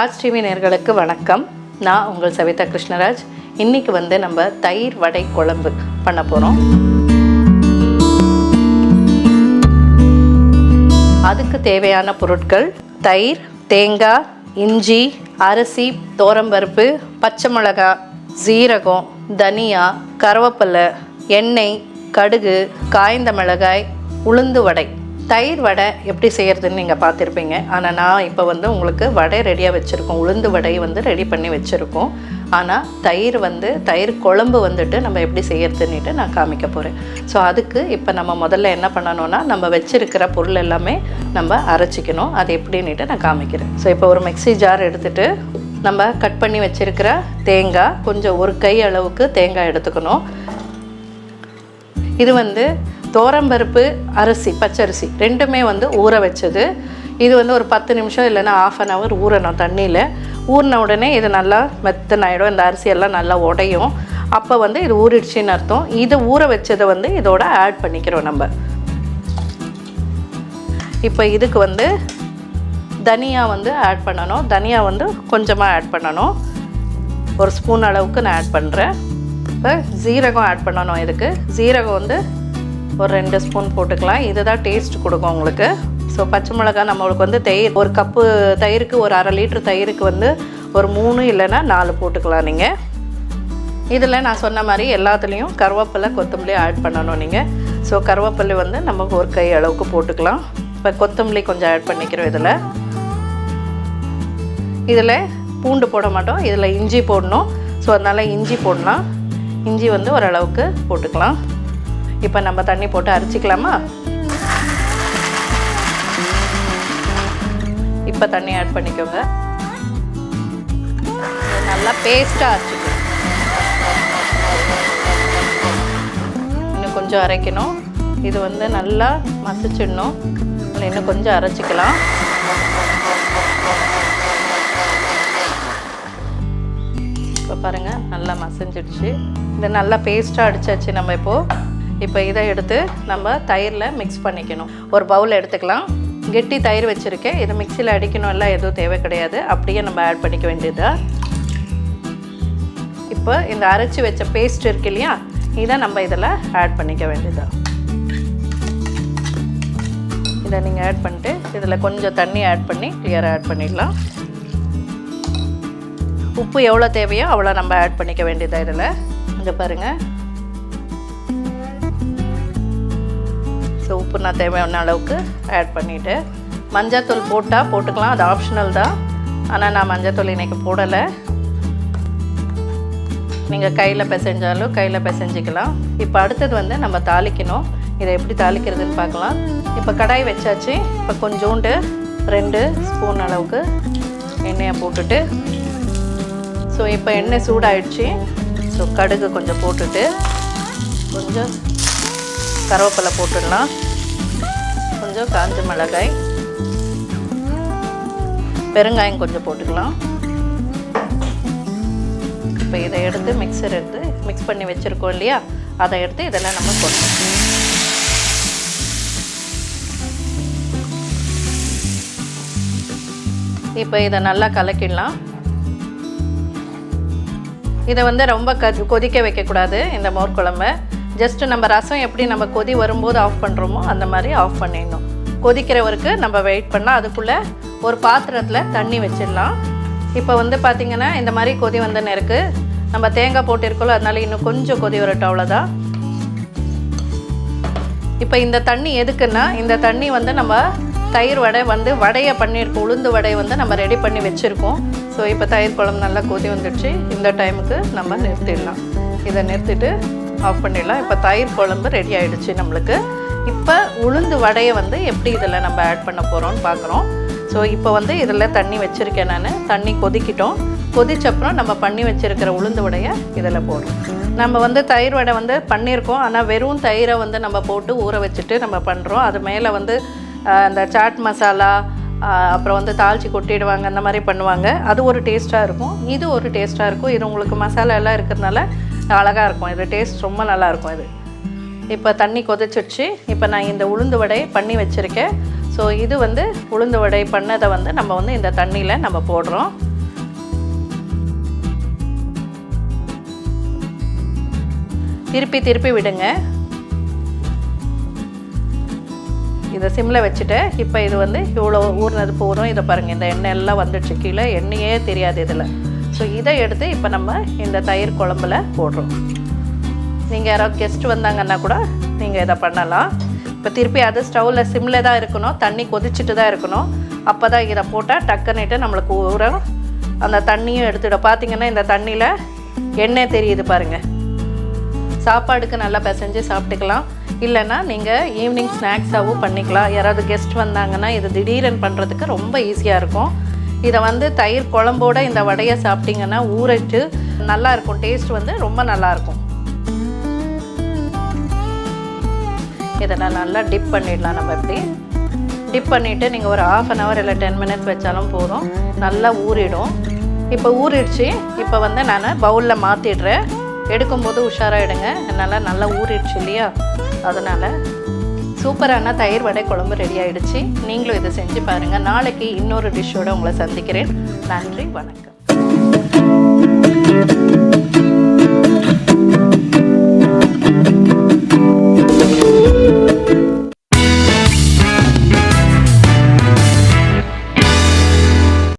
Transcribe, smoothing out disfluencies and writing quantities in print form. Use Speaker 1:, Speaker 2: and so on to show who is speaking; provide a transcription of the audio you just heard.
Speaker 1: Raj TV நேயர்களுக்கு வணக்கம். நான் உங்கள் சவிதா கிருஷ்ணராஜ். இன்றைக்கி நம்ம தயிர் வடை குழம்பு பண்ண போகிறோம். அதுக்கு தேவையான பொருட்கள் தயிர், தேங்காய், இஞ்சி, அரிசி, தோரம்பருப்பு, பச்சை மிளகாய், சீரகம், தனியா, கருவேப்பிலை, எண்ணெய், கடுகு, காய்ந்த மிளகாய், உளுந்து வடை. தயிர் வடை எப்படி செய்கிறதுன்னு நீங்கள் பார்த்துருப்பீங்க. ஆனால் நான் இப்போ உங்களுக்கு வடை ரெடியாக வச்சுருக்கோம். உளுந்து வடை ரெடி பண்ணி வச்சுருக்கோம். ஆனால் தயிர் குழம்பு நம்ம எப்படி செய்கிறதுன்னுட்டு நான் காமிக்க போகிறேன். ஸோ அதுக்கு இப்போ நம்ம முதல்ல என்ன பண்ணணும்னா, நம்ம வச்சுருக்கிற பொருள் எல்லாமே நம்ம அரைச்சிக்கணும். அது எப்படின்னுட்டு நான் காமிக்கிறேன். ஸோ இப்போ ஒரு மிக்ஸி ஜார் எடுத்துகிட்டு நம்ம கட் பண்ணி வச்சுருக்கிற தேங்காய், கொஞ்சம் ஒரு கை அளவுக்கு தேங்காய் எடுத்துக்கணும். இது தோரம்பருப்பு, அரிசி, பச்சரிசி ரெண்டுமே ஊற வச்சது. இது ஒரு 10 நிமிஷம் இல்லைன்னா ½ அன் ஹவர் ஊறணும் தண்ணியில். ஊறின உடனே இது நல்லா மெத்தனாயிடும். இந்த அரிசியெல்லாம் நல்லா உடையும். அப்போ இது ஊறிடுச்சின்னு அர்த்தம். இது ஊற வச்சதை இதோட ஆட் பண்ணிக்கிறோம் நம்ம. இப்போ இதுக்கு தனியா ஆட் பண்ணணும். தனியா கொஞ்சமாக ஆட் பண்ணணும். ஒரு ஸ்பூன் அளவுக்கு நான் ஆட் பண்ணுறேன். இப்போ ஜீரகம் ஆட் பண்ணணும். இதுக்கு ஜீரகம் ஒரு 2 ஸ்பூன் போட்டுக்கலாம். இதுதான் டேஸ்ட் கொடுக்கும் உங்களுக்கு. ஸோ பச்சை மிளகாய் நம்மளுக்கு தயிர், ஒரு கப்பு தயிருக்கு, ஒரு ½ லிட்டர் தயிருக்கு ஒரு 3 இல்லைன்னா 4 போட்டுக்கலாம் நீங்கள். இதில் நான் சொன்ன மாதிரி எல்லாத்துலேயும் கருவேப்பிலை, கொத்தமல்லி ஆட் பண்ணணும் நீங்கள். ஸோ கருவேப்பிலை நமக்கு ஒரு கை அளவுக்கு போட்டுக்கலாம். இப்போ கொத்தமல்லி கொஞ்சம் ஆட் பண்ணிக்கிறோம். இதில் பூண்டு போட மாட்டோம். இதில் இஞ்சி போடணும். ஸோ அதனால் இஞ்சி போடலாம். இஞ்சி ஓரளவுக்கு போட்டுக்கலாம். இப்போ நம்ம தண்ணி போட்டு அரைச்சிக்கலாமா? இப்போ தண்ணி ஆட் பண்ணிக்கோங்க. நல்லா பேஸ்ட்டாக அரைச்சிக்கணும். இன்னும் கொஞ்சம் அரைக்கணும். இது நல்லா மசிச்சிடணும். இன்னும் கொஞ்சம் அரைச்சிக்கலாம். இப்போ பாருங்கள், நல்லா மசிஞ்சிடுச்சு. இதை நல்லா பேஸ்ட்டாக அடித்தாச்சு. நம்ம இப்போ இதை எடுத்து நம்ம தயிரில் மிக்ஸ் பண்ணிக்கணும். ஒரு பவுல் எடுத்துக்கலாம். கெட்டி தயிர் வச்சுருக்கேன். இதை மிக்சியில் அடிக்கணும் எல்லாம் எதுவும் தேவை கிடையாது. அப்படியே நம்ம ஆட் பண்ணிக்க வேண்டியதா. இப்போ இந்த அரைச்சி வச்ச பேஸ்ட் இருக்கு இல்லையா, இதை நம்ம இதில் ஆட் பண்ணிக்க வேண்டியதா. இதை நீங்கள் ஆட் பண்ணிட்டு இதில் கொஞ்சம் தண்ணி ஆட் பண்ணி கிளியராக ஆட் பண்ணிடலாம். உப்பு எவ்வளோ தேவையோ அவ்வளோ நம்ம ஆட் பண்ணிக்க வேண்டியதா. இதில் இங்கே பாருங்கள். ஸோ உப்பு நான் தேவையான அளவுக்கு ஆட் பண்ணிவிட்டு, மஞ்சத்தூள் போட்டுக்கலாம். அது ஆப்ஷனல் தான். ஆனால் நான் மஞ்சத்தூள் இன்றைக்கி போடலை. நீங்கள் கையில் பிசைஞ்சாலும் கையில் பிசைஞ்சிக்கலாம். இப்போ அடுத்தது நம்ம தாளிக்கணும். இதை எப்படி தாளிக்கிறதுன்னு பார்க்கலாம். இப்போ கடாய் வச்சாச்சு. இப்போ கொஞ்சோண்டு 2 ஸ்பூன் அளவுக்கு எண்ணெயை போட்டுட்டு, ஸோ இப்போ எண்ணெய் சூடாயிடுச்சு. ஸோ கடுகு கொஞ்சம் போட்டுட்டு, கொஞ்சம் கருவேப்பிலை போட்டுடலாம். கொஞ்சம் காஞ்ச மிளகாய், பெருங்காயம் கொஞ்சம் போட்டுக்கலாம். இப்போ இதை எடுத்து மிக்ஸ் பண்ணி வச்சுருக்கோம் இல்லையா, அதை எடுத்து இதெல்லாம் நம்ம போடணும். இப்போ இதை நல்லா கலக்கிடலாம். இதை ரொம்ப கொதிக்க வைக்கக்கூடாது. இந்த மோர் குழம்பை ஜஸ்ட்டு நம்ம ரசம் எப்படி நம்ம கொதி வரும்போது ஆஃப் பண்ணுறோமோ அந்த மாதிரி ஆஃப் பண்ணிடணும். கொதிக்கிறவருக்கு நம்ம வெயிட் பண்ணால் அதுக்குள்ளே ஒரு பாத்திரத்தில் தண்ணி வச்சிடலாம். இப்போ பார்த்திங்கன்னா இந்த மாதிரி கொதி இருக்குது. நம்ம தேங்காய் போட்டிருக்கோம், அதனால இன்னும் கொஞ்சம் கொதி வரட்டும், அவ்வளோதான். இப்போ இந்த தண்ணி எதுக்குன்னா, இந்த தண்ணி நம்ம தயிர் வடை வடையை பண்ணியிருக்கோம். உளுந்து வடை நம்ம ரெடி பண்ணி வச்சுருக்கோம். ஸோ இப்போ தயிர் குழம்பு நல்லா கொதி வந்துடுச்சு. இந்த டைமுக்கு நம்ம நிறுத்திடலாம். இதை நிறுத்திட்டு ஆஃப் பண்ணிடலாம். இப்போ தயிர் குழம்பு ரெடி ஆகிடுச்சு நம்மளுக்கு. இப்போ உளுந்து வடையை எப்படி இதில் நம்ம ஆட் பண்ண போகிறோம்னு பார்க்குறோம். ஸோ இப்போ இதில் தண்ணி வச்சுருக்கேன் நான். தண்ணி கொதிக்கிட்டோம். கொதிச்சப்புறம் நம்ம பண்ணி வச்சுருக்கிற உளுந்து வடையை இதில் போடுறோம். நம்ம தயிர் வடை பண்ணியிருக்கோம். ஆனால் வெறும் தயிரை நம்ம போட்டு ஊற வச்சுட்டு நம்ம பண்ணுறோம். அது மேலே அந்த சாட் மசாலா, அப்புறம் தாளித்து கொட்டிடுவாங்க, அந்த மாதிரி பண்ணுவாங்க. அது ஒரு டேஸ்ட்டாக இருக்கும். இது ஒரு டேஸ்ட்டாக இருக்கும். இது உங்களுக்கு மசாலா எல்லாம் இருக்கிறதுனால அழகாக இருக்கும். இது டேஸ்ட் ரொம்ப நல்லாயிருக்கும். இது இப்போ தண்ணி கொதிச்சிடுச்சு. இப்போ நான் இந்த உளுந்து வடை பண்ணி வச்சுருக்கேன். ஸோ இது உளுந்து வடை பண்ணதை நம்ம இந்த தண்ணியில் நம்ம போடுறோம். திருப்பி விடுங்க. இதை சிம்மில் வச்சுட்டு இப்போ இது வந்து இவ்வளோ ஊறினது போகிறோம். இதை பாருங்கள், இந்த எண்ணெய் எல்லாம் வந்துடுச்சு கீழே, எண்ணெயே தெரியாது இதில். ஸோ இதை எடுத்து இப்போ நம்ம இந்த தயிர் குழம்புல போடுறோம். நீங்கள் யாராவது கெஸ்ட் வந்தாங்கன்னா கூட நீங்கள் இதை பண்ணலாம். இப்போ திருப்பி அது ஸ்டவ்வில் சிம்மில் தான் இருக்கணும், தண்ணி கொதிச்சுட்டு தான் இருக்கணும். அப்போ தான் இதை போட்டால் டக்குன்னுட்டு நம்மளுக்கு ஊறும். அந்த தண்ணியும் எடுத்துவிட. பார்த்திங்கன்னா இந்த தண்ணியில் எண்ணெய் தெரியுது பாருங்கள். சாப்பாடுக்கு நல்லா பிசைஞ்சு சாப்பிட்டுக்கலாம். இல்லைன்னா நீங்கள் ஈவினிங் ஸ்நாக்ஸாகவும் பண்ணிக்கலாம். யாராவது கெஸ்ட் வந்தாங்கன்னா இது திடீரென்னு பண்ணுறதுக்கு ரொம்ப ஈஸியாக இருக்கும். இதை வந்து தயிர் குழம்போட இந்த வடையை சாப்பிட்டிங்கன்னா ஊறிட்டு நல்லாயிருக்கும். டேஸ்ட் வந்து ரொம்ப நல்லாயிருக்கும். இதெல்லாம் நல்லா டிப் பண்ணிடலாம். நம்ம இப்படி டிப் பண்ணிவிட்டு நீங்கள் ஒரு 1/2 hour இல்லை 10 minutes வச்சாலும் போதும், நல்லா ஊறிடும். இப்போ ஊறிடுச்சு. இப்போ வந்து நான் பவுலில் மாற்றிடுறேன். எடுக்கும்போது உஷாராகிடுங்க, என்னால் நல்லா ஊறிடுச்சு இல்லையா, அதனால். சூப்பரான தயிர் வடை குழம்பு ரெடி ஆகிடுச்சு. நீங்களும் இதை செஞ்சு பாருங்கள். நாளைக்கு இன்னொரு டிஷ்ஷோடு உங்களை சந்திக்கிறேன். நன்றி, வணக்கம்.